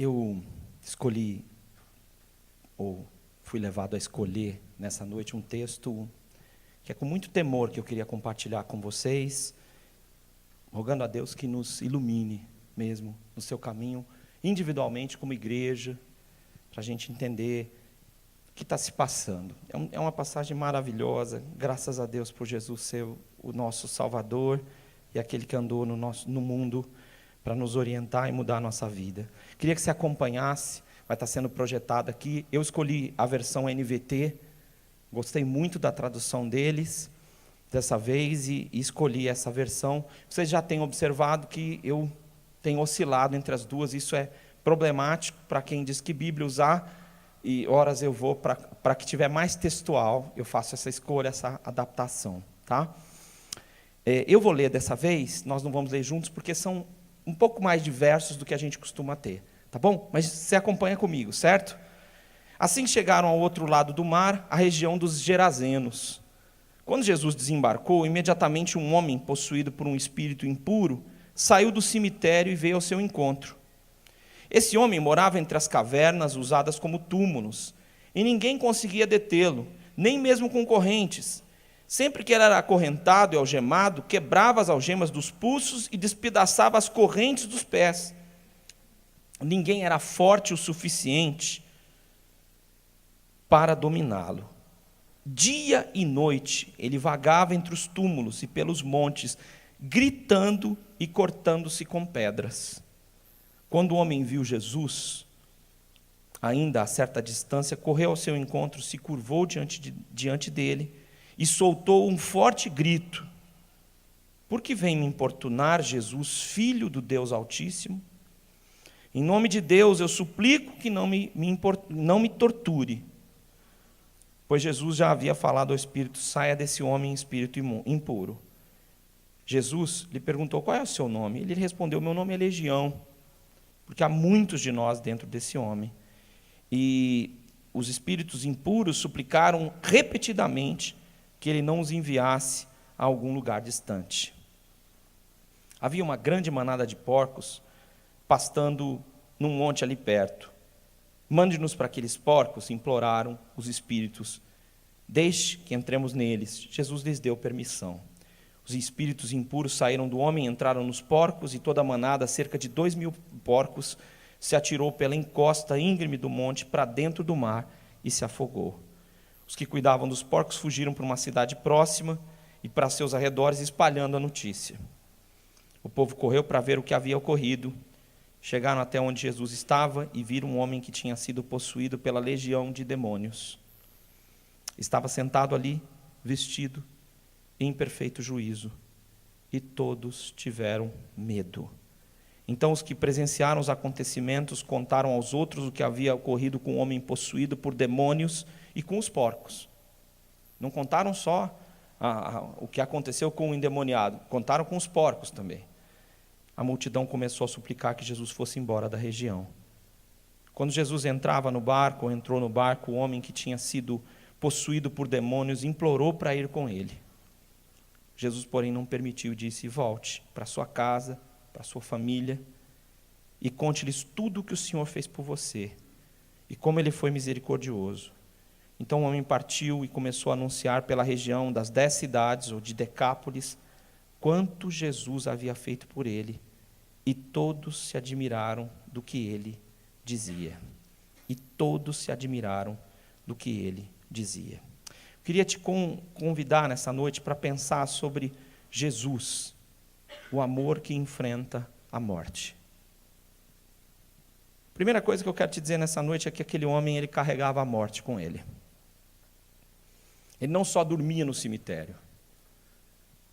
Eu escolhi, ou fui levado a escolher nessa noite um texto que é com muito temor que eu queria compartilhar com vocês, rogando a Deus que nos ilumine mesmo no seu caminho, individualmente como igreja, para a gente entender o que está se passando. É uma passagem maravilhosa, graças a Deus por Jesus ser o nosso Salvador e aquele que andou no mundo para nos orientar e mudar a nossa vida. Queria que você acompanhasse, vai estar sendo projetado aqui. Eu escolhi a versão NVT, gostei muito da tradução deles, dessa vez, e escolhi essa versão. Vocês já têm observado que eu tenho oscilado entre as duas, isso é problemático para quem diz que Bíblia usar, e horas eu vou, para que tiver mais textual, eu faço essa escolha, essa adaptação. Tá? Eu vou ler dessa vez, nós não vamos ler juntos, porque são um pouco mais diversos do que a gente costuma ter, tá bom? Mas você acompanha comigo, certo? Assim chegaram ao outro lado do mar, a região dos Gerazenos. Quando Jesus desembarcou, imediatamente um homem possuído por um espírito impuro saiu do cemitério e veio ao seu encontro. Esse homem morava entre as cavernas usadas como túmulos, e ninguém conseguia detê-lo, nem mesmo com correntes. Sempre que ele era acorrentado e algemado, quebrava as algemas dos pulsos e despedaçava as correntes dos pés. Ninguém era forte o suficiente para dominá-lo. Dia e noite ele vagava entre os túmulos e pelos montes, gritando e cortando-se com pedras. Quando o homem viu Jesus, ainda a certa distância, correu ao seu encontro, se curvou diante dele e soltou um forte grito: por que vem me importunar, Jesus, Filho do Deus Altíssimo? Em nome de Deus, eu suplico que não me torture. Pois Jesus já havia falado ao espírito: saia desse homem, espírito impuro. Jesus lhe perguntou: qual é o seu nome? Ele respondeu: meu nome é Legião, porque há muitos de nós dentro desse homem. E os espíritos impuros suplicaram repetidamente que ele não os enviasse a algum lugar distante. Havia uma grande manada de porcos pastando num monte ali perto. Mande-nos para aqueles porcos, imploraram os espíritos. Deixe que entremos neles. Jesus lhes deu permissão. Os espíritos impuros saíram do homem, entraram nos porcos, e toda a manada, cerca de 2.000 porcos, se atirou pela encosta íngreme do monte para dentro do mar e se afogou. Os que cuidavam dos porcos fugiram para uma cidade próxima e para seus arredores, espalhando a notícia. O povo correu para ver o que havia ocorrido. Chegaram até onde Jesus estava e viram um homem que tinha sido possuído pela legião de demônios. Estava sentado ali, vestido, em perfeito juízo, e todos tiveram medo. Então os que presenciaram os acontecimentos contaram aos outros o que havia ocorrido com o homem possuído por demônios e com os porcos. Não contaram só o que aconteceu com o endemoniado, contaram com os porcos também. A multidão começou a suplicar que Jesus fosse embora da região. Quando Jesus entrou no barco, o homem que tinha sido possuído por demônios implorou para ir com ele. Jesus, porém, não permitiu e disse: volte para sua casa, para sua família, e conte-lhes tudo o que o Senhor fez por você, e como ele foi misericordioso. Então o homem partiu e começou a anunciar pela região das 10 cidades, ou de Decápolis, quanto Jesus havia feito por ele, e todos se admiraram do que ele dizia. E todos se admiraram do que ele dizia. Eu queria te convidar nessa noite para pensar sobre Jesus, o amor que enfrenta a morte. A primeira coisa que eu quero te dizer nessa noite é que aquele homem, ele carregava a morte com ele. Ele não só dormia no cemitério.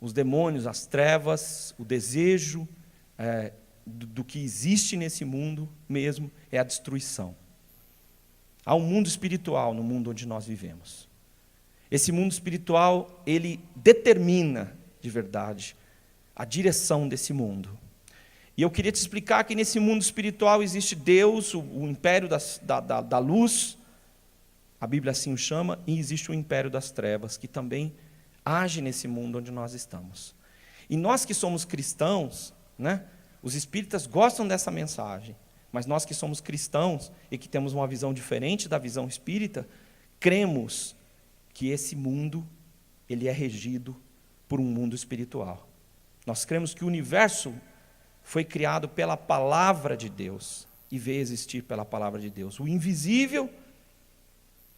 Os demônios, as trevas, o desejo do que existe nesse mundo mesmo é a destruição. Há um mundo espiritual no mundo onde nós vivemos. Esse mundo espiritual, ele determina, de verdade, a direção desse mundo. E eu queria te explicar que nesse mundo espiritual existe Deus, o império da luz, a Bíblia assim o chama, e existe o império das trevas, que também age nesse mundo onde nós estamos. E nós que somos cristãos, né, os espíritas gostam dessa mensagem, Mas nós que somos cristãos e que temos uma visão diferente da visão espírita, cremos que esse mundo, ele é regido por um mundo espiritual. Nós cremos que o universo foi criado pela palavra de Deus e veio existir pela palavra de Deus. O invisível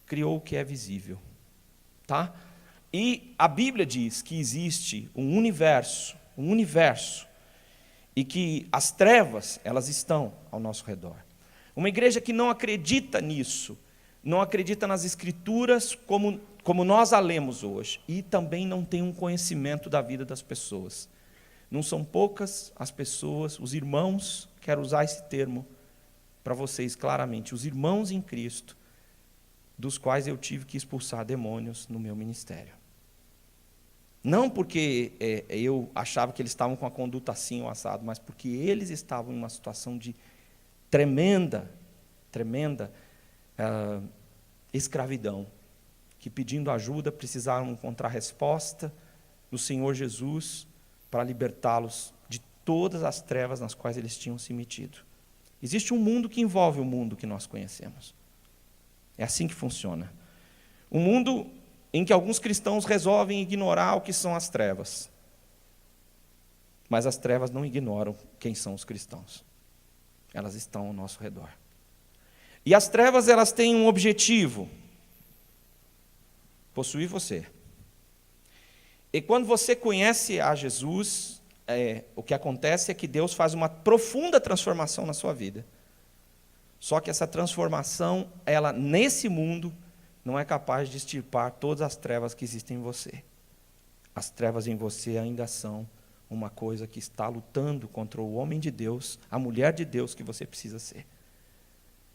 criou o que é visível, tá? E a Bíblia diz que existe um universo, e que as trevas, elas estão ao nosso redor. Uma igreja que não acredita nisso, não acredita nas Escrituras como nós a lemos hoje, e também não tem um conhecimento da vida das pessoas. Não são poucas as pessoas, os irmãos, quero usar esse termo para vocês claramente, os irmãos em Cristo, dos quais eu tive que expulsar demônios no meu ministério. Não porque eu achava que eles estavam com a conduta assim ou assado, mas porque eles estavam em uma situação de tremenda escravidão, que pedindo ajuda precisaram encontrar resposta no Senhor Jesus para libertá-los de todas as trevas nas quais eles tinham se metido. Existe um mundo que envolve o mundo que nós conhecemos. É assim que funciona. Um mundo em que alguns cristãos resolvem ignorar o que são as trevas. Mas as trevas não ignoram quem são os cristãos. Elas estão ao nosso redor. E as trevas, elas têm um objetivo: possuir você. E quando você conhece a Jesus, o que acontece é que Deus faz uma profunda transformação na sua vida. Só que essa transformação, ela nesse mundo, não é capaz de extirpar todas as trevas que existem em você. As trevas em você ainda são uma coisa que está lutando contra o homem de Deus, a mulher de Deus que você precisa ser.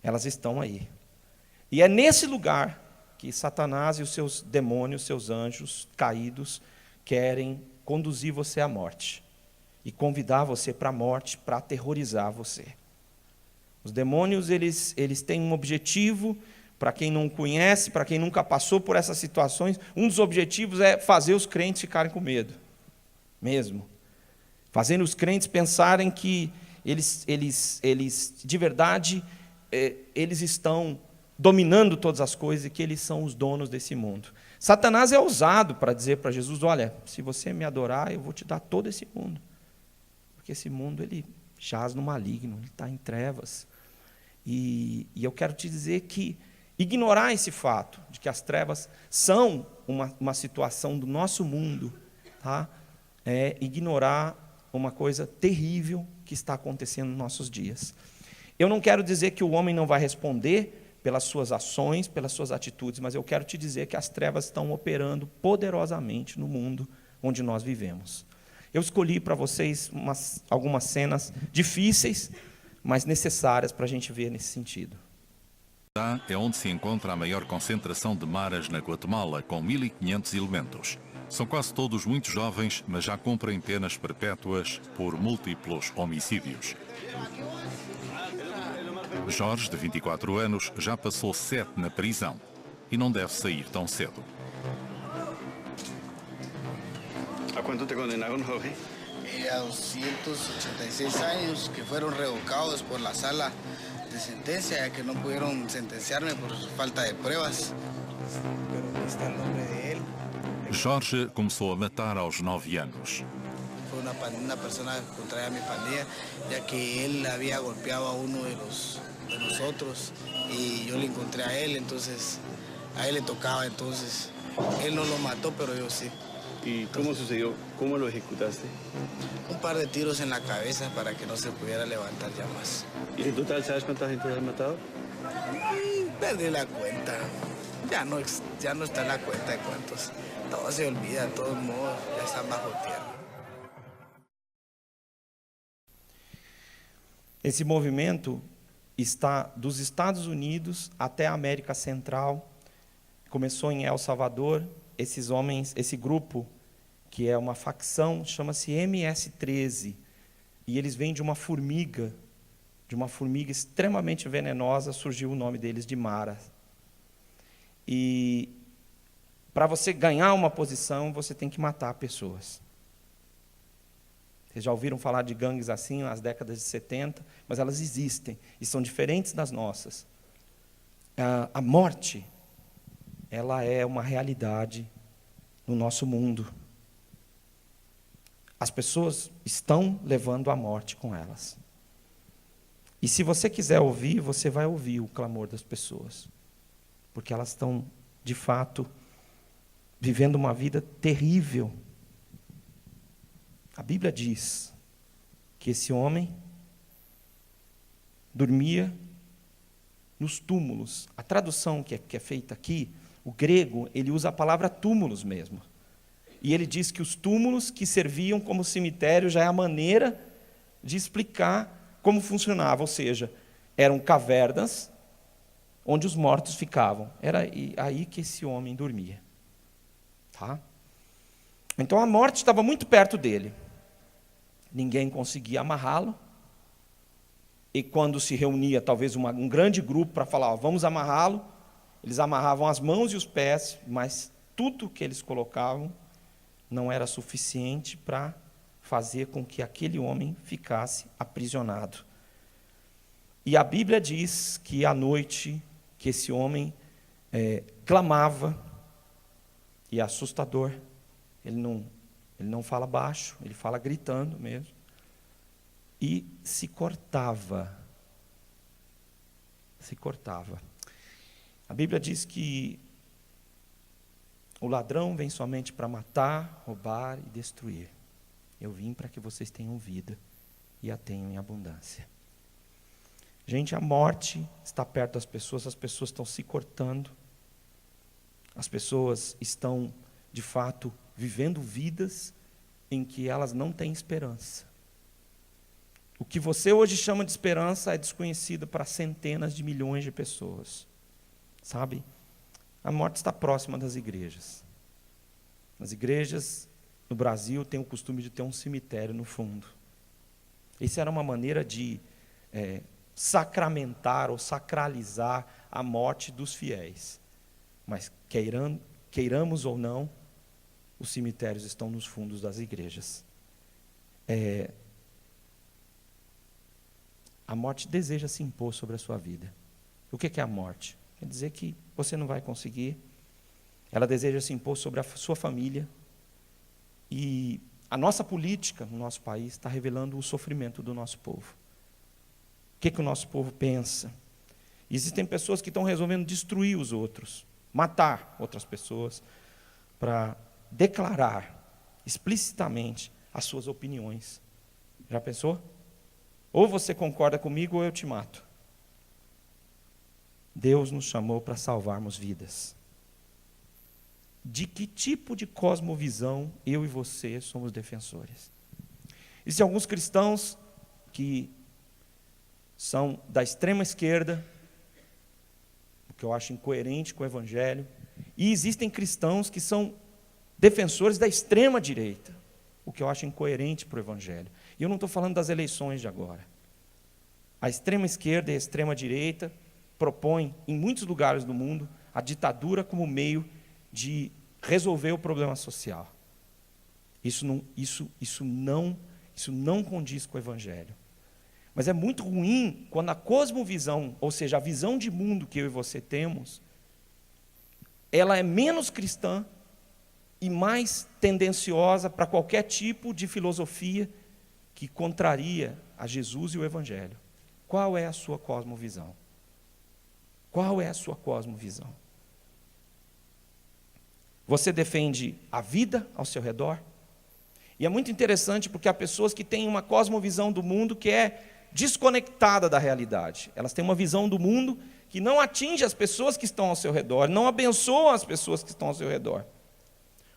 Elas estão aí. E é nesse lugar que Satanás e os seus demônios, seus anjos caídos, querem conduzir você à morte. E convidar você para a morte, para aterrorizar você. Os demônios, eles têm um objetivo. Para quem não conhece, para quem nunca passou por essas situações, um dos objetivos é fazer os crentes ficarem com medo, mesmo. Fazendo os crentes pensarem que eles de verdade, eles estão dominando todas as coisas e que eles são os donos desse mundo. Satanás é ousado para dizer para Jesus: olha, se você me adorar, eu vou te dar todo esse mundo. Porque esse mundo, ele jaz no maligno, ele está em trevas. E eu quero te dizer que ignorar esse fato de que as trevas são uma situação do nosso mundo, tá? É ignorar uma coisa terrível que está acontecendo nos nossos dias. Eu não quero dizer que o homem não vai responder pelas suas ações, pelas suas atitudes, mas eu quero te dizer que as trevas estão operando poderosamente no mundo onde nós vivemos. Eu escolhi para vocês algumas cenas difíceis, mas necessárias para a gente ver nesse sentido. É onde se encontra a maior concentração de maras na Guatemala, com 1.500 elementos. São quase todos muito jovens, mas já cumprem penas perpétuas por múltiplos homicídios. Jorge, de 24 anos, já passou 7 na prisão e não deve sair tão cedo. ¿A cuánto te condenaron, Jorge? A 286 años que fueron revocados por la sala de sentencia, ya que no pudieron sentenciarme por falta de pruebas. Pero aquí está el nombre de él. Jorge começou a matar aos 9 anos. Fue una persona contraria a mi pandilla, ya que él había golpeado a uno de nosotros y yo le encontré a él, entonces a él le tocaba, entonces él no lo mató, pero yo sí. ¿Y cómo sucedió? ¿Cómo lo ejecutaste? Un par de tiros en la cabeza para que no se pudiera levantar ya más. ¿Y en total sabes cuánta gente has matado? Perdí la cuenta. Ya no está la cuenta de cuántos. Todo se olvida, de todos modos, ya están bajo tierra. Esse movimento está dos Estados Unidos até a América Central. Começou em El Salvador. Esses homens, esse grupo, que é uma facção, chama-se MS-13, e eles vêm de uma formiga extremamente venenosa, surgiu o nome deles de Mara. E para você ganhar uma posição, você tem que matar pessoas. Vocês já ouviram falar de gangues assim nas décadas de 70, mas elas existem e são diferentes das nossas. A morte, ela é uma realidade no nosso mundo. As pessoas estão levando a morte com elas. E se você quiser ouvir, você vai ouvir o clamor das pessoas. Porque elas estão, de fato, vivendo uma vida terrível. A Bíblia diz que esse homem dormia nos túmulos. A tradução que é feita aqui, o grego, ele usa a palavra túmulos mesmo. E ele diz que os túmulos que serviam como cemitério já é a maneira de explicar como funcionava. Ou seja, eram cavernas onde os mortos ficavam. Era aí que esse homem dormia. Tá? Então a morte estava muito perto dele. Ninguém conseguia amarrá-lo. E quando se reunia talvez um grande grupo para falar, vamos amarrá-lo, eles amarravam as mãos e os pés, mas tudo que eles colocavam não era suficiente para fazer com que aquele homem ficasse aprisionado. E a Bíblia diz que à noite que esse homem clamava, e é assustador, ele não fala baixo, ele fala gritando mesmo, e se cortava. Se cortava. A Bíblia diz que o ladrão vem somente para matar, roubar e destruir. Eu vim para que vocês tenham vida e a tenham em abundância. Gente, a morte está perto das pessoas, as pessoas estão se cortando, as pessoas estão, de fato, vivendo vidas em que elas não têm esperança. O que você hoje chama de esperança é desconhecido para centenas de milhões de pessoas. Sabe? A morte está próxima das igrejas. As igrejas no Brasil têm o costume de ter um cemitério no fundo. Isso era uma maneira de sacramentar ou sacralizar a morte dos fiéis. Mas queiramos ou não, os cemitérios estão nos fundos das igrejas. A morte deseja se impor sobre a sua vida. O que é a morte? Quer dizer que você não vai conseguir. Ela deseja se impor sobre a sua família. E a nossa política no nosso país está revelando o sofrimento do nosso povo. O que o nosso povo pensa? Existem pessoas que estão resolvendo destruir os outros, matar outras pessoas, para declarar explicitamente as suas opiniões. Já pensou? Ou você concorda comigo ou eu te mato. Deus nos chamou para salvarmos vidas. De que tipo de cosmovisão eu e você somos defensores? Existem alguns cristãos que são da extrema esquerda, o que eu acho incoerente com o Evangelho, e existem cristãos que são defensores da extrema direita, o que eu acho incoerente para o Evangelho. E eu não estou falando das eleições de agora. A extrema esquerda e a extrema direita propõem, em muitos lugares do mundo, a ditadura como meio de resolver o problema social. Isso não condiz com o Evangelho. Mas é muito ruim quando a cosmovisão, ou seja, a visão de mundo que eu e você temos, ela é menos cristã e mais tendenciosa para qualquer tipo de filosofia que contraria a Jesus e o Evangelho. Qual é a sua cosmovisão? Qual é a sua cosmovisão? Você defende a vida ao seu redor? E é muito interessante porque há pessoas que têm uma cosmovisão do mundo que é desconectada da realidade. Elas têm uma visão do mundo que não atinge as pessoas que estão ao seu redor, não abençoa as pessoas que estão ao seu redor.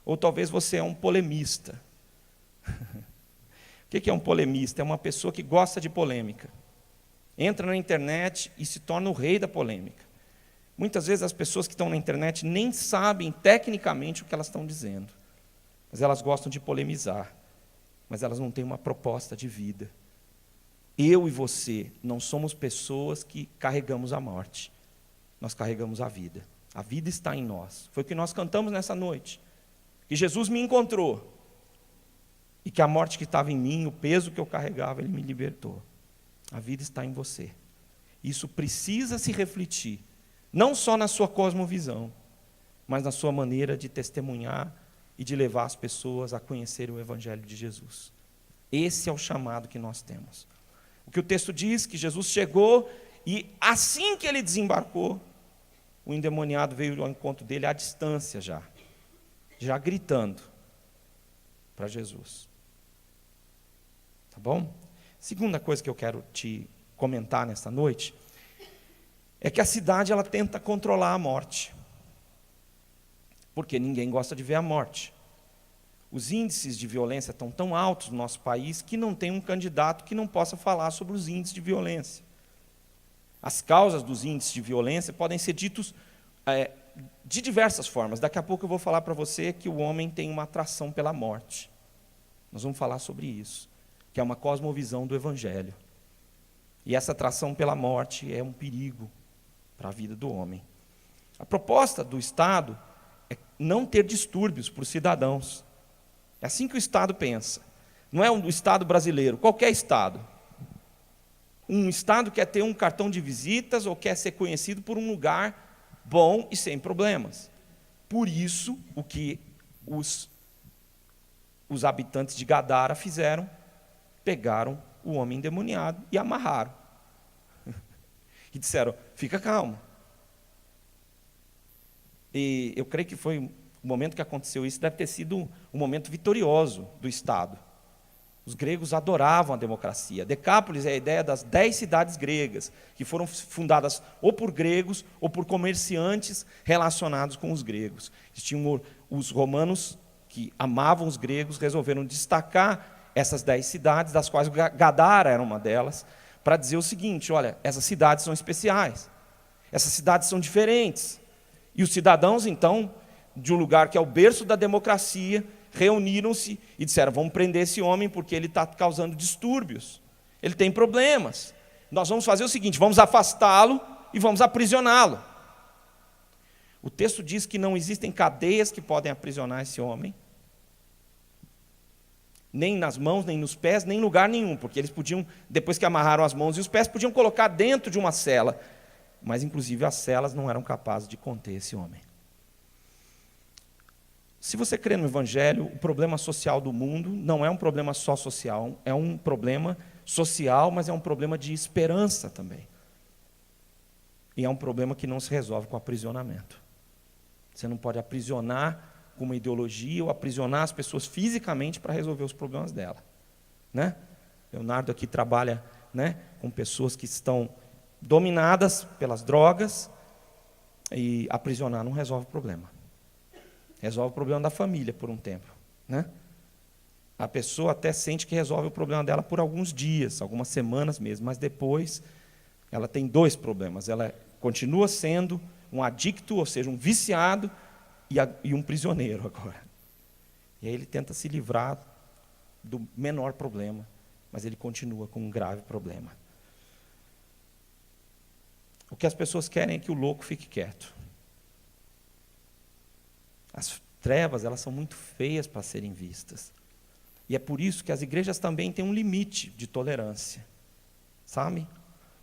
Ou talvez você é um polemista. O que é um polemista? É uma pessoa que gosta de polêmica. Entra na internet e se torna o rei da polêmica. Muitas vezes as pessoas que estão na internet nem sabem tecnicamente o que elas estão dizendo. Mas elas gostam de polemizar. Mas elas não têm uma proposta de vida. Eu e você não somos pessoas que carregamos a morte. Nós carregamos a vida. A vida está em nós. Foi o que nós cantamos nessa noite. Que Jesus me encontrou. E que a morte que estava em mim, o peso que eu carregava, Ele me libertou. A vida está em você. Isso precisa se refletir, não só na sua cosmovisão, mas na sua maneira de testemunhar e de levar as pessoas a conhecerem o Evangelho de Jesus. Esse é o chamado que nós temos. O que o texto diz, que Jesus chegou e assim que Ele desembarcou, o endemoniado veio ao encontro dele à distância já gritando para Jesus. Tá bom? Segunda coisa que eu quero te comentar nesta noite é que a cidade ela tenta controlar a morte, porque ninguém gosta de ver a morte. Os índices de violência estão tão altos no nosso país que não tem um candidato que não possa falar sobre os índices de violência. As causas dos índices de violência podem ser ditos de diversas formas. Daqui a pouco eu vou falar para você que o homem tem uma atração pela morte. Nós vamos falar sobre isso, que é uma cosmovisão do Evangelho. E essa atração pela morte é um perigo para a vida do homem. A proposta do Estado é não ter distúrbios para os cidadãos. É assim que o Estado pensa. Não é o Estado brasileiro, qualquer Estado. Um Estado quer ter um cartão de visitas ou quer ser conhecido por um lugar bom e sem problemas. Por isso, o que os habitantes de Gadara fizeram, pegaram o homem endemoniado e amarraram. E disseram, fica calmo. E eu creio que foi o momento que aconteceu isso, deve ter sido um momento vitorioso do Estado. Os gregos adoravam a democracia. Decápolis é a ideia das 10 cidades gregas, que foram fundadas ou por gregos ou por comerciantes relacionados com os gregos. Os romanos, que amavam os gregos, resolveram destacar essas 10 cidades, das quais Gadara era uma delas, para dizer o seguinte, olha, essas cidades são especiais, essas cidades são diferentes. E os cidadãos, então, de um lugar que é o berço da democracia, reuniram-se e disseram, vamos prender esse homem porque ele está causando distúrbios, ele tem problemas. Nós vamos fazer o seguinte, vamos afastá-lo e vamos aprisioná-lo. O texto diz que não existem cadeias que podem aprisionar esse homem, nem nas mãos, nem nos pés, nem em lugar nenhum, porque eles podiam, depois que amarraram as mãos e os pés, podiam colocar dentro de uma cela, mas inclusive as celas não eram capazes de conter esse homem. Se você crê no Evangelho, o problema social do mundo não é um problema só social, é um problema social, mas é um problema de esperança também. E é um problema que não se resolve com aprisionamento. Você não pode aprisionar com uma ideologia ou aprisionar as pessoas fisicamente para resolver os problemas dela. Né? Leonardo aqui trabalha, né, com pessoas que estão dominadas pelas drogas, e aprisionar não resolve o problema. Resolve o problema da família por um tempo. Né? A pessoa até sente que resolve o problema dela por alguns dias, algumas semanas mesmo, mas depois ela tem 2 problemas. Ela continua sendo um adicto, ou seja, um viciado, e um prisioneiro agora. E aí ele tenta se livrar do menor problema, mas ele continua com um grave problema. O que as pessoas querem é que o louco fique quieto. As trevas, elas são muito feias para serem vistas. E é por isso que as igrejas também têm um limite de tolerância. Sabe?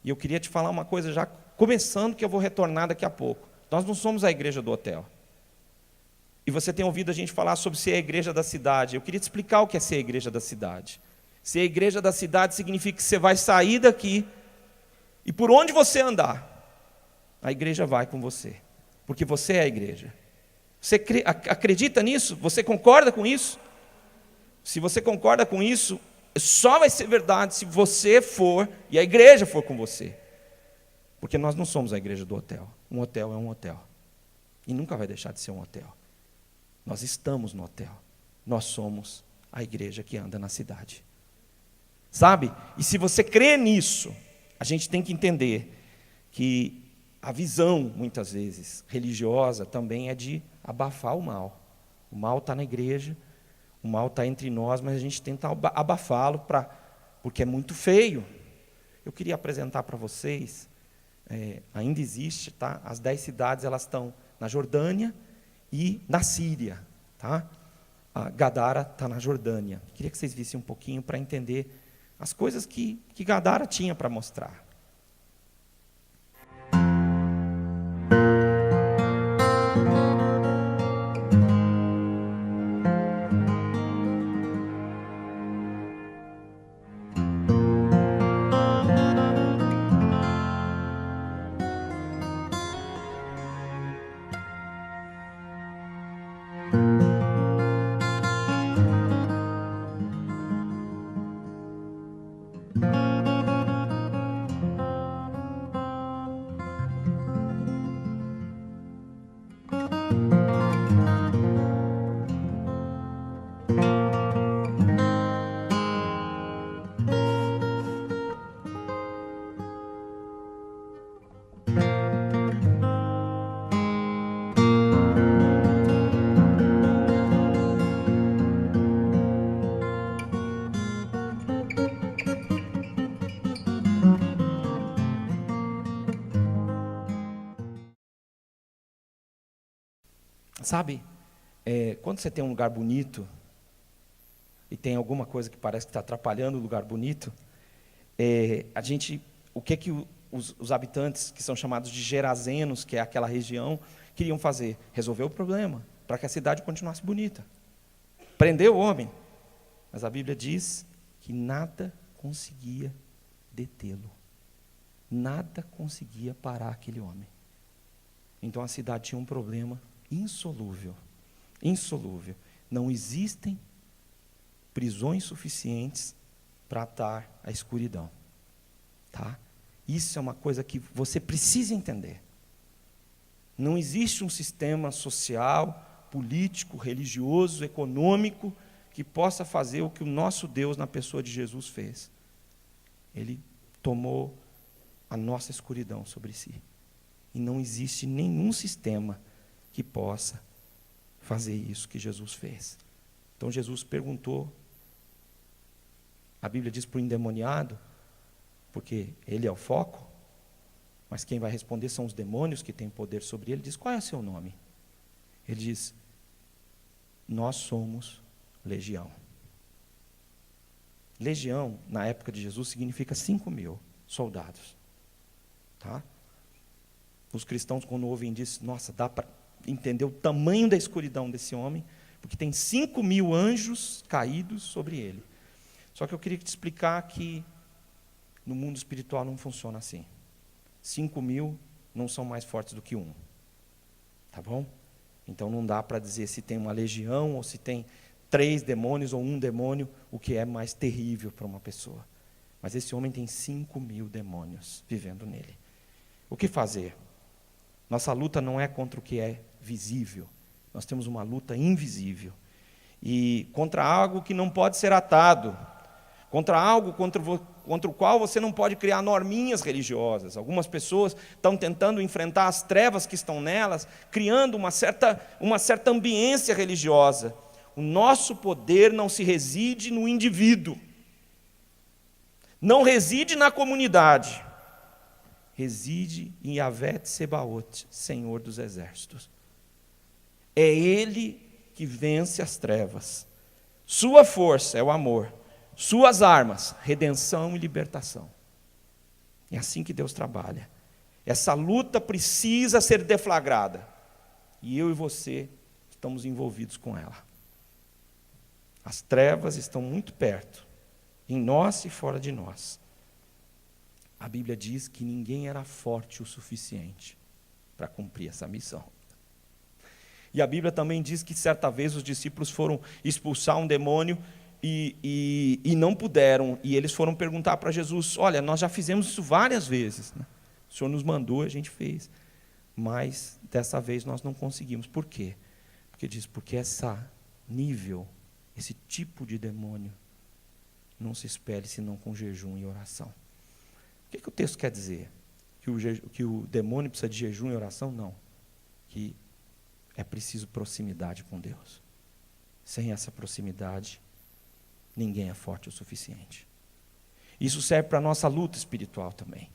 E eu queria te falar uma coisa já começando, que eu vou retornar daqui a pouco. Nós não somos a igreja do hotel. E você tem ouvido a gente falar sobre ser a igreja da cidade. Eu queria te explicar o que é ser a igreja da cidade. Ser a igreja da cidade significa que você vai sair daqui e por onde você andar, a igreja vai com você. Porque você é a igreja. Você acredita nisso? Você concorda com isso? Se você concorda com isso, só vai ser verdade se você for e a igreja for com você. Porque nós não somos a igreja do hotel. Um hotel é um hotel. E nunca vai deixar de ser um hotel. Nós estamos no hotel. Nós somos a igreja que anda na cidade. Sabe? E se você crê nisso, a gente tem que entender que a visão, muitas vezes, religiosa também é de abafar o mal. O mal está na igreja, o mal está entre nós, mas a gente tenta abafá-lo porque é muito feio. Eu queria apresentar para vocês, ainda existe, tá? As 10 cidades, elas estão na Jordânia e na Síria. Tá? Gadara está na Jordânia. Queria que vocês vissem um pouquinho para entender as coisas que Gadara tinha para mostrar. Sabe, quando você tem um lugar bonito, e tem alguma coisa que parece que está atrapalhando o lugar bonito, o que os habitantes, que são chamados de gerazenos, que é aquela região, queriam fazer? Resolver o problema, para que a cidade continuasse bonita. Prender o homem. Mas a Bíblia diz que nada conseguia detê-lo. Nada conseguia parar aquele homem. Então a cidade tinha um problema insolúvel. Insolúvel. Não existem prisões suficientes para atar a escuridão. Tá? Isso é uma coisa que você precisa entender. Não existe um sistema social, político, religioso, econômico, que possa fazer o que o nosso Deus, na pessoa de Jesus, fez. Ele tomou a nossa escuridão sobre si. E não existe nenhum sistema que possa fazer isso que Jesus fez. Então Jesus perguntou, a Bíblia diz para o endemoniado, porque ele é o foco, mas quem vai responder são os demônios que têm poder sobre ele. Diz, qual é o seu nome? Ele diz, nós somos legião. Legião, na época de Jesus, significa 5.000 soldados. Tá? Os cristãos, quando ouvem disso, nossa, dá para entender o tamanho da escuridão desse homem, porque tem 5.000 anjos caídos sobre ele. Só que eu queria te explicar que no mundo espiritual não funciona assim. 5.000 não são mais fortes do que um. Tá bom? Então não dá para dizer se tem uma legião, ou se tem 3 demônios, ou um demônio, o que é mais terrível para uma pessoa. Mas esse homem tem 5.000 demônios vivendo nele. O que fazer? Nossa luta não é contra o que é visível. Nós temos uma luta invisível. E contra algo que não pode ser atado. Contra algo contra o qual você não pode criar norminhas religiosas. Algumas pessoas estão tentando enfrentar as trevas que estão nelas, criando uma certa ambiência religiosa. O nosso poder não se reside no indivíduo. Não reside na comunidade. Reside em Yahvé Tsebaot, Senhor dos Exércitos. É Ele que vence as trevas. Sua força é o amor. Suas armas, redenção e libertação. É assim que Deus trabalha. Essa luta precisa ser deflagrada. E eu e você estamos envolvidos com ela. As trevas estão muito perto, em nós e fora de nós. A Bíblia diz que ninguém era forte o suficiente para cumprir essa missão. E a Bíblia também diz que certa vez os discípulos foram expulsar um demônio e não puderam. E eles foram perguntar para Jesus, olha, nós já fizemos isso várias vezes, né? O Senhor nos mandou, a gente fez. Mas dessa vez nós não conseguimos. Por quê? Porque esse nível, esse tipo de demônio, não se expele senão com jejum e oração. O que o texto quer dizer? Que o demônio precisa de jejum e oração? Não. Que é preciso proximidade com Deus. Sem essa proximidade, ninguém é forte o suficiente. Isso serve para a nossa luta espiritual também.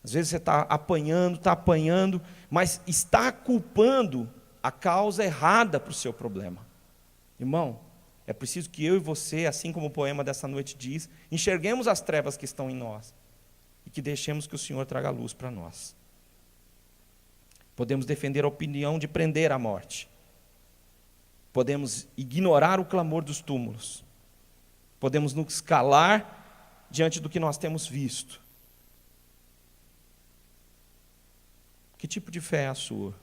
Às vezes você está apanhando, mas está culpando a causa errada para o seu problema. Irmão, é preciso que eu e você, assim como o poema dessa noite diz, enxerguemos as trevas que estão em nós e que deixemos que o Senhor traga luz para nós. Podemos defender a opinião de prender a morte. Podemos ignorar o clamor dos túmulos. Podemos nos calar diante do que nós temos visto. Que tipo de fé é a sua?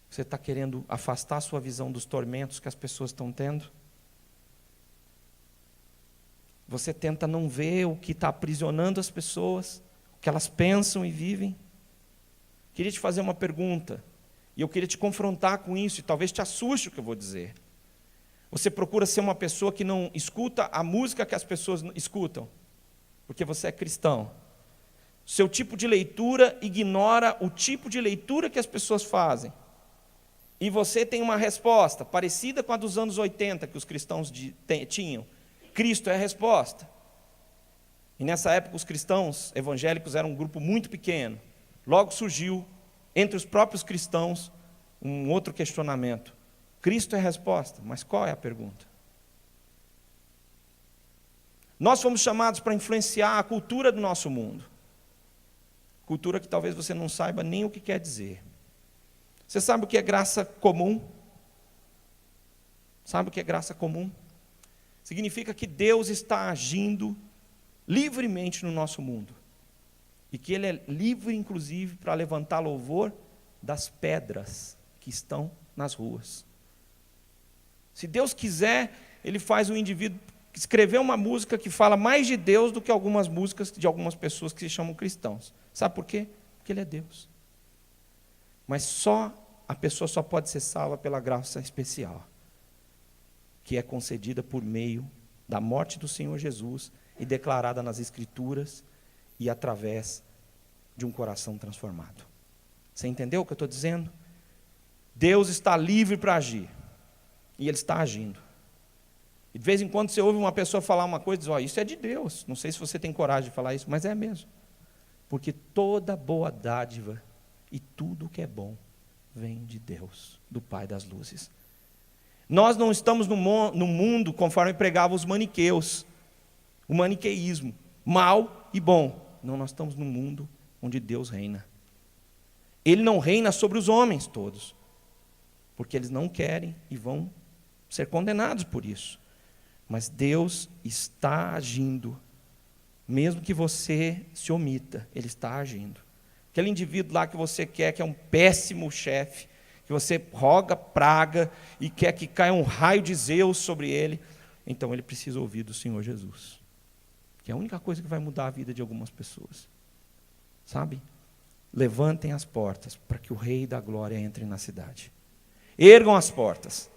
Você está querendo afastar a sua visão dos tormentos que as pessoas estão tendo? Você tenta não ver o que está aprisionando as pessoas, o que elas pensam e vivem? Queria te fazer uma pergunta, e eu queria te confrontar com isso, e talvez te assuste o que eu vou dizer. Você procura ser uma pessoa que não escuta a música que as pessoas escutam, porque você é cristão. Seu tipo de leitura ignora o tipo de leitura que as pessoas fazem. E você tem uma resposta parecida com a dos anos 80 que os cristãos tinham. Cristo é a resposta. E nessa época os cristãos evangélicos eram um grupo muito pequeno. Logo surgiu, entre os próprios cristãos, um outro questionamento. Cristo é a resposta, mas qual é a pergunta? Nós fomos chamados para influenciar a cultura do nosso mundo. Cultura que talvez você não saiba nem o que quer dizer. Você sabe o que é graça comum? Sabe o que é graça comum? Significa que Deus está agindo livremente no nosso mundo. E que Ele é livre, inclusive, para levantar louvor das pedras que estão nas ruas. Se Deus quiser, Ele faz o indivíduo escrever uma música que fala mais de Deus do que algumas músicas de algumas pessoas que se chamam cristãos. Sabe por quê? Porque Ele é Deus. Mas a pessoa só pode ser salva pela graça especial, que é concedida por meio da morte do Senhor Jesus e declarada nas Escrituras e através de um coração transformado. Você entendeu o que eu estou dizendo? Deus está livre para agir, e Ele está agindo. E de vez em quando você ouve uma pessoa falar uma coisa e diz, isso é de Deus. Não sei se você tem coragem de falar isso, mas é mesmo. Porque toda boa dádiva e tudo que é bom vem de Deus, do Pai das luzes. Nós não estamos no mundo conforme pregavam os maniqueus, o maniqueísmo, mal e bom. Não, nós estamos no mundo onde Deus reina. Ele não reina sobre os homens todos, porque eles não querem e vão ser condenados por isso. Mas Deus está agindo, mesmo que você se omita, Ele está agindo. Aquele indivíduo lá que você quer, que é um péssimo chefe, que você roga praga e quer que caia um raio de Zeus sobre ele, então ele precisa ouvir do Senhor Jesus, que é a única coisa que vai mudar a vida de algumas pessoas. Sabe? Levantem as portas para que o Rei da Glória entre na cidade. Ergam as portas.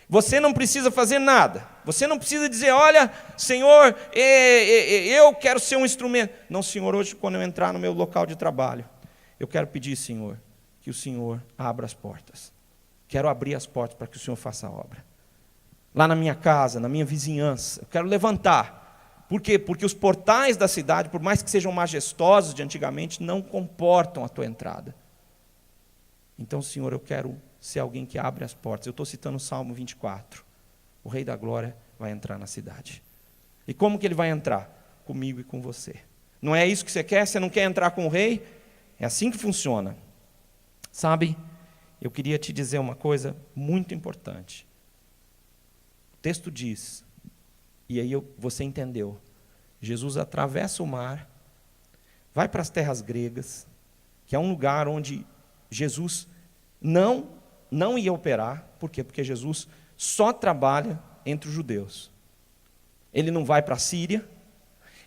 Você não precisa fazer nada. Você não precisa dizer, olha, Senhor, eu quero ser um instrumento. Não, Senhor, hoje quando eu entrar no meu local de trabalho, eu quero pedir, Senhor, que o Senhor abra as portas. Quero abrir as portas para que o Senhor faça a obra. Lá na minha casa, na minha vizinhança, eu quero levantar. Por quê? Porque os portais da cidade, por mais que sejam majestosos de antigamente, não comportam a tua entrada. Então, Senhor, eu quero ser alguém que abre as portas. Eu estou citando o Salmo 24. O Rei da Glória vai entrar na cidade. E como que Ele vai entrar? Comigo e com você. Não é isso que você quer? Você não quer entrar com o Rei? É assim que funciona. Sabe, eu queria te dizer uma coisa muito importante. O texto diz, e aí você entendeu, Jesus atravessa o mar, vai para as terras gregas, que é um lugar onde Jesus não ia operar. Por quê? Porque Jesus só trabalha entre os judeus. Ele não vai para a Síria,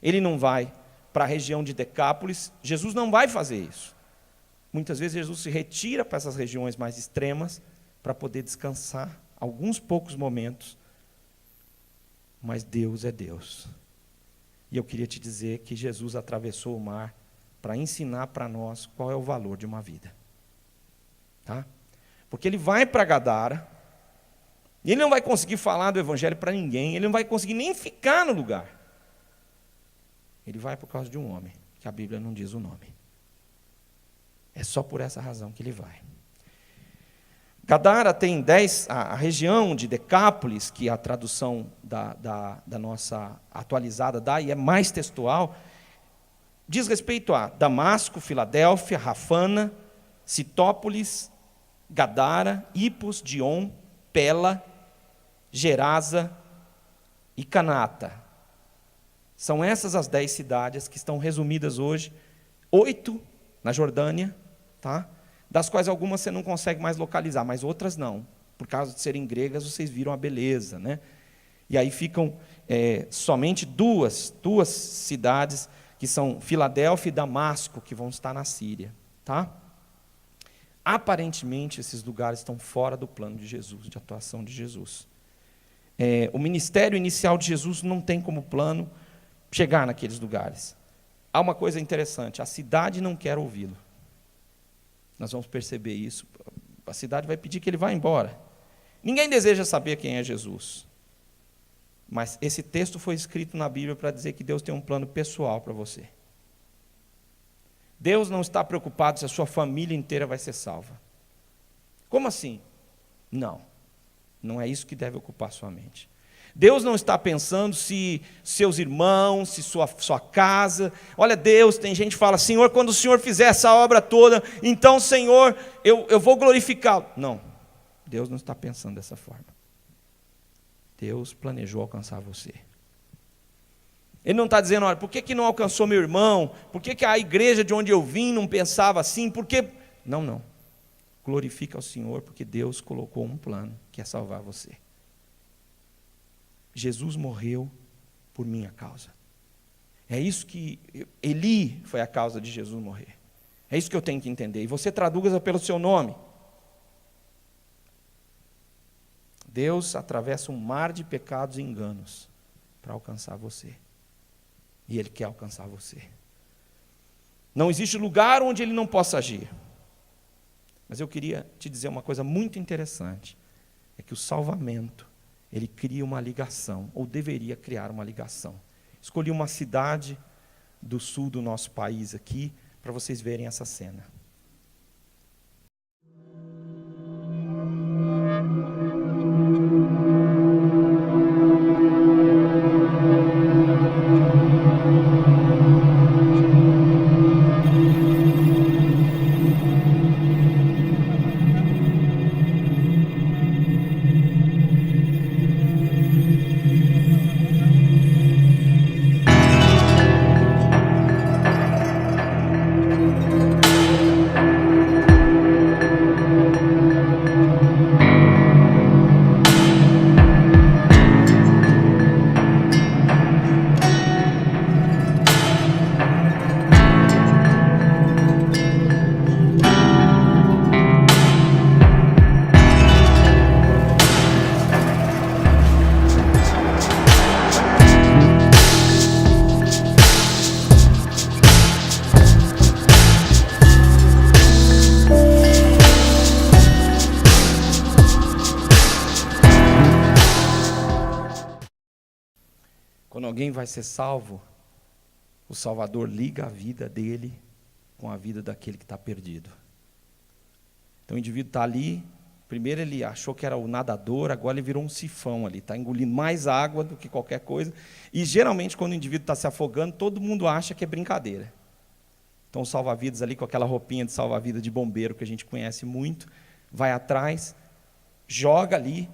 ele não vai para a região de Decápolis, Jesus não vai fazer isso. Muitas vezes Jesus se retira para essas regiões mais extremas para poder descansar alguns poucos momentos. Mas Deus é Deus. E eu queria te dizer que Jesus atravessou o mar para ensinar para nós qual é o valor de uma vida. Tá? Porque Ele vai para Gadara, e Ele não vai conseguir falar do Evangelho para ninguém, Ele não vai conseguir nem ficar no lugar. Ele vai por causa de um homem, que a Bíblia não diz o nome. É só por essa razão que Ele vai. Gadara tem 10, a região de Decápolis, que a tradução da nossa atualizada dá, e é mais textual, diz respeito a Damasco, Filadélfia, Rafana, Citópolis, Gadara, Hipos, Dion, Pela, Gerasa e Canata. São essas as 10 cidades que estão resumidas hoje, 8 na Jordânia, tá? Das quais algumas você não consegue mais localizar, mas outras não. Por causa de serem gregas, vocês viram a beleza, né? E aí ficam somente duas cidades, que são Filadélfia e Damasco, que vão estar na Síria, tá? Aparentemente, esses lugares estão fora do plano de Jesus, de atuação de Jesus. O ministério inicial de Jesus não tem como plano chegar naqueles lugares. Há uma coisa interessante, a cidade não quer ouvi-lo. Nós vamos perceber isso. A cidade vai pedir que ele vá embora. Ninguém deseja saber quem é Jesus. Mas esse texto foi escrito na Bíblia para dizer que Deus tem um plano pessoal para você. Deus não está preocupado se a sua família inteira vai ser salva. Como assim? Não. Não é isso que deve ocupar sua mente. Deus não está pensando se seus irmãos, se sua casa. Olha, Deus, tem gente que fala, Senhor, quando o Senhor fizer essa obra toda, então, Senhor, eu vou glorificá-lo. Não, Deus não está pensando dessa forma. Deus planejou alcançar você. Ele não está dizendo, olha, por que não alcançou meu irmão? Por que a igreja de onde eu vim não pensava assim? Por que... Não. Glorifica ao Senhor, porque Deus colocou um plano, que é salvar você. Jesus morreu por minha causa. É isso que... Eli foi a causa de Jesus morrer. É isso que eu tenho que entender. E você traduza pelo seu nome. Deus atravessa um mar de pecados e enganos para alcançar você. E Ele quer alcançar você. Não existe lugar onde Ele não possa agir. Mas eu queria te dizer uma coisa muito interessante. É que o salvamento, ele cria uma ligação, ou deveria criar uma ligação. Escolhi uma cidade do sul do nosso país aqui, para vocês verem essa cena. Quando alguém vai ser salvo, o Salvador liga a vida dele com a vida daquele que está perdido. Então o indivíduo está ali, primeiro ele achou que era o nadador, agora ele virou um sifão ali, está engolindo mais água do que qualquer coisa. E geralmente quando o indivíduo está se afogando, todo mundo acha que é brincadeira. Então o salva-vidas ali com aquela roupinha de salva-vida de bombeiro que a gente conhece muito, vai atrás, joga ali